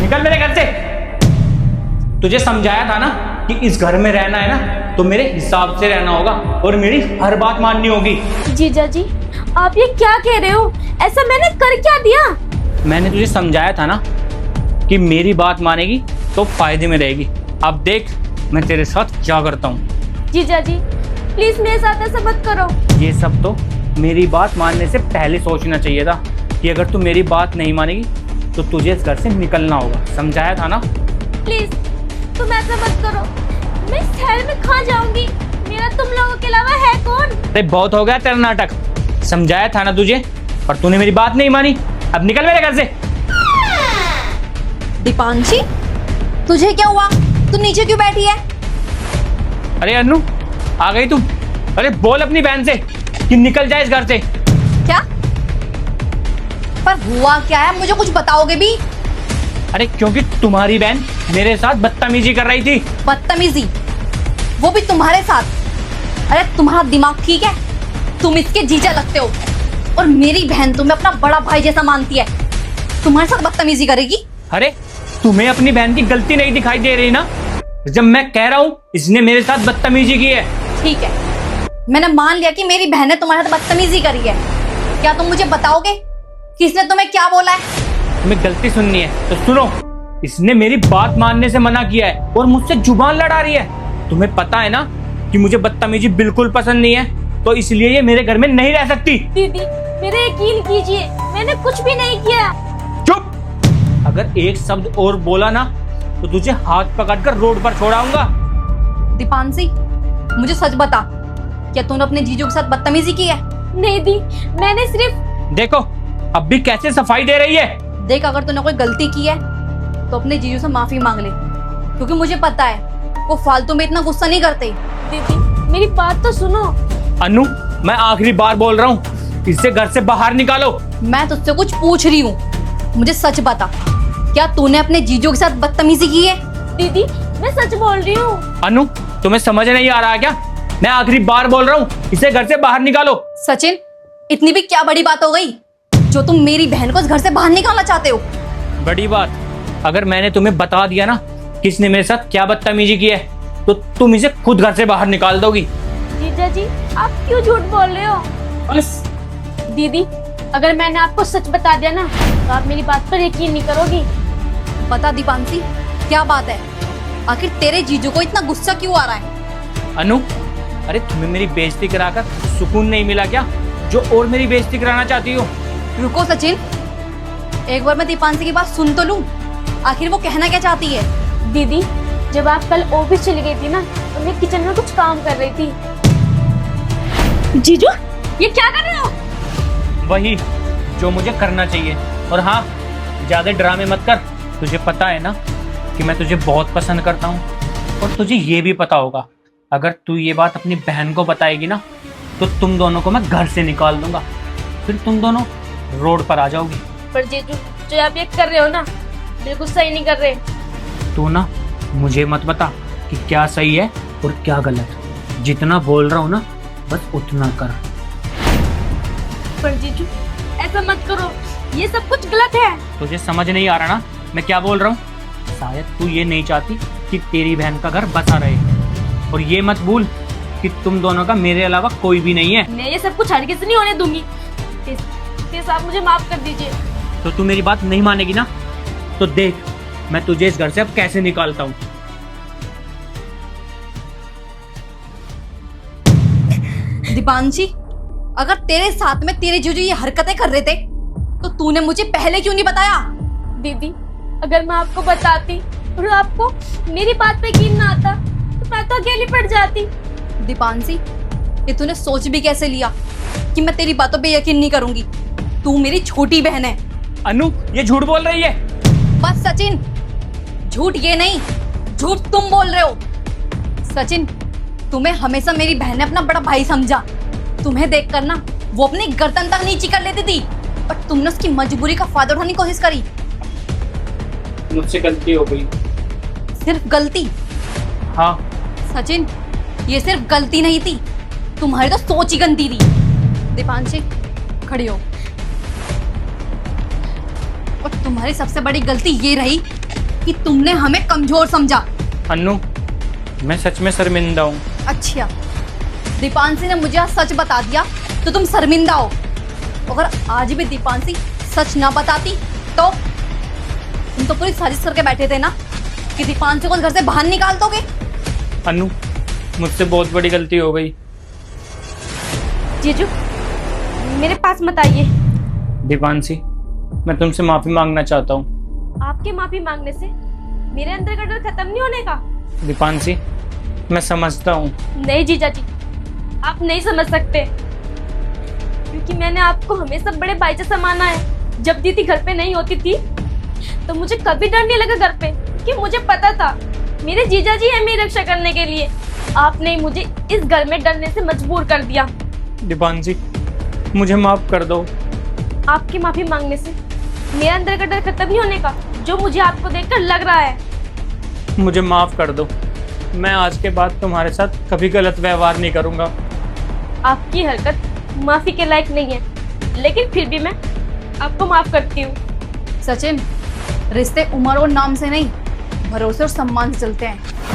निकल मेरे घर से। तुझे समझाया था ना कि इस घर में रहना है ना तो मेरे हिसाब से रहना होगा और मेरी हर बात माननी होगी। जीजा जी, आप ये क्या कह रहे हो? ऐसा मैंने कर क्या दिया? मैंने तुझे समझाया था ना कि मेरी बात मानेगी तो फायदे में रहेगी। अब देख मैं तेरे साथ क्या करता हूँ। जीजा जी, प्लीज मेरे साथ ऐसा मत करो। ये सब तो मेरी बात मानने से पहले सोचना चाहिए था कि अगर तू मेरी बात नहीं मानेगी तो तुझे इस घर से निकलना होगा। समझाया था ना। प्लीज तुम ऐसा मत करो। मैं इस शहर में कहाँ जाऊंगी? मेरा तुम लोगों के अलावा है कौन? अरे बहुत हो गया तेरा नाटक। समझाया था ना तुझे, पर तूने मेरी बात नहीं मानी। अब निकल मेरे घर से। दीपांशी, तुझे क्या हुआ? तू नीचे क्यों बैठी है? अरे अनु, आ गई तुम? अरे बोल अपनी बहन से कि निकल जाए इस घर से। क्या? पर हुआ क्या है, मुझे कुछ बताओगे भी? अरे क्योंकि तुम्हारी बहन मेरे साथ बदतमीजी कर रही थी। बदतमीजी? वो भी तुम्हारे साथ? अरे तुम्हारा दिमाग ठीक है? तुम इसके जीजा लगते हो और मेरी बहन तुम्हें अपना बड़ा भाई जैसा मानती है, तुम्हारे साथ बदतमीजी करेगी? अरे तुम्हें अपनी बहन की गलती नहीं दिखाई दे रही ना, जब मैं कह रहा हूँ इसने मेरे साथ बदतमीजी की है। ठीक है, मैंने मान लिया कि मेरी बहन ने तुम्हारे साथ बदतमीजी करी है। क्या तुम मुझे बताओगे कि इसने तुम्हें क्या बोला है? तुम्हें गलती सुननी है तो सुनो। इसने मेरी बात मानने से मना किया है और मुझसे जुबान लड़ा रही है। तुम्हें पता है ना कि मुझे बदतमीजी बिल्कुल पसंद नहीं है, तो इसलिए ये मेरे घर में नहीं रह सकती। दीदी, मेरे यकीन कीजिए, मैंने कुछ भी नहीं किया। चुप! अगर एक शब्द और बोला ना तो तुझे हाथ पकड़कर रोड पर छोड़ाऊंगा। दीपांशी, मुझे सच बता, क्या तूने अपने जीजू के साथ बदतमीजी की है? नहीं दी, मैंने सिर्फ। देखो अब भी कैसे सफाई दे रही है। देख, अगर तूने कोई गलती की है तो अपने जीजू से माफी मांग ले, क्योंकि मुझे पता है वो फालतू में इतना गुस्सा नहीं करते। दीदी मेरी बात तो सुनो। अनु, मैं आखिरी बार बोल रहा हूँ, इसे घर से बाहर निकालो। मैं तुझसे कुछ पूछ रही हूँ, मुझे सच बता, क्या तूने अपने जीजू के साथ बदतमीजी की है? दीदी मैं सच बोल रही हूँ। अनु, तुम्हें समझ नहीं आ रहा क्या? मैं आखिरी बार बोल रहा हूँ, इसे घर से बाहर निकालो। सचिन, इतनी भी क्या बड़ी बात हो गई जो तुम मेरी बहन को इस घर से बाहर निकालना चाहते हो? बड़ी बात, अगर मैंने तुम्हें बता दिया ना किसने मेरे साथ क्या बदतमीजी की है तो तुम इसे खुद घर से बाहर निकाल दोगी। जीजा जी, आप क्यों झूठ बोल रहे हो? बस दीदी, अगर मैंने आपको सच बता दिया ना तो आप मेरी बात पर यकीन नहीं करोगी। बता दीपांशी, क्या बात है? आखिर तेरे जीजू को इतना गुस्सा क्यों आ रहा है? अनु, अरे तुम्हें मेरी बेइज्जती कराकर सुकून नहीं मिला क्या, जो और मेरी बेइज्जती कराना चाहती हो? रुको सचिन, एक बार मैं दीपांशी की बात सुन तो लूं, आखिर वो कहना क्या चाहती है? दीदी, जब आप कल ऑफिस चली गई थी ना तो मैं किचन में कुछ काम कर रही थी। जीजू, ये क्या कर रहे हो? वही जो मुझे करना चाहिए। और हाँ, ज्यादा ड्रामे मत कर। तुझे पता है ना कि मैं तुझे बहुत पसंद करता हूँ, और तुझे ये भी पता होगा अगर तू ये बात अपनी बहन को बताएगी ना तो तुम दोनों को मैं घर से निकाल दूंगा, फिर तुम दोनों रोड पर आ जाओगी। पर जीजू, जो आप ये कर रहे हो ना बिल्कुल सही नहीं कर रहे। तू ना मुझे मत बता कि क्या सही है और क्या गलत। जितना बोल रहा हूँ ना बस उतना कर। पर जीजू ऐसा मत करो, ये सब कुछ गलत है। तुझे समझ नहीं आ रहा ना मैं क्या बोल रहा हूँ? शायद तू ये नहीं चाहती कि तेरी बहन का घर बसा रहे, और ये मत भूल कि तुम दोनों का मेरे अलावा कोई भी नहीं है। मैं ये सब कुछ हरगिज़ नहीं होने दूंगी। प्लीज आप मुझे माफ कर दीजिए। तो तू मेरी बात नहीं मानेगी ना, तो देख मैं तुझे इस घर से अब कैसे निकालता हूँ। दीपांशी, अगर तेरे साथ में तेरे जीजू ये हरकतें कर रहे थे तो तूने मुझे पहले क्यों नहीं बताया? दीदी, अगर मैं आपको बताती और आपको मेरी बात पे यकीन ना आता तो मैं तो अकेली पड़ जाती। दीपांशी, ये तूने सोच भी कैसे लिया कि मैं तेरी बातों पे यकीन नहीं करूंगी? तू मेरी छोटी बहन है। अनु, ये झूठ बोल रही है। बस सचिन, झूठ ये नहीं, झूठ तुम बोल रहे हो। सचिन, तुम्हें हमेशा मेरी बहन ने अपना बड़ा भाई समझा। तुम्हें देखकर ना वो अपनी गर्दन तक नीची कर लेती थी, पर तुमने उसकी मजबूरी का फायदा उठाने की कोशिश करी। मुझसे गलती हो गई। सिर्फ गलती? हाँ सचिन, ये सिर्फ गलती नहीं थी, तुम्हारी तो सोच ही गंदी थी। दीपांशी, खड़ी हो। और तुम्हारी सबसे बड़ी गलती ये रही कि तुमने हमें कमजोर समझा। अन्नू, मैं सच में शर्मिंदा हूँ। अच्छा, दीपांशी ने मुझे आज सच बता दिया तो तुम शर्मिंदा हो। अगर आज भी दीपांशी सच ना बताती तो तुम तो पूरी साजिश करके बैठे थे ना कि दीपांशी को घर से बाहर निकाल दोगे। अन्नू, मुझसे बहुत बड़ी गलती हो गई। जीजू, मेरे पास मत आइए। दीपांशी, मैं तुमसे माफी मांगना चाहता हूँ। आपके माफी मांगने से मेरे अंदर का डर खत्म नहीं होने का। दीपांशी, मैं समझता हूँ। नहीं जीजा जी, आप नहीं समझ सकते, क्योंकि मैंने आपको हमेशा बड़े भाई जैसा माना है। जब दीदी घर पे नहीं होती थी तो मुझे कभी डर नहीं लगा घर पे, कि मुझे पता था मेरे जीजा जी है मेरी रक्षा करने के लिए। आपने ही मुझे इस घर में डरने से मजबूर कर दिया। दीपांशी, मुझे माफ कर दो। आपकी माफी मांगने से मेरे अंदर का डर खत्म नहीं होने का, जो मुझे आपको देखकर लग रहा है। मुझे माफ कर दो। मैं आज के बाद तुम्हारे साथ कभी गलत व्यवहार नहीं करूँगा। आपकी हरकत माफी के लायक नहीं है, लेकिन फिर भी मैं आपको माफ करती हूँ। सचिन, रिश्ते उम्र और नाम से नहीं, भरोसे और सम्मान से चलते हैं।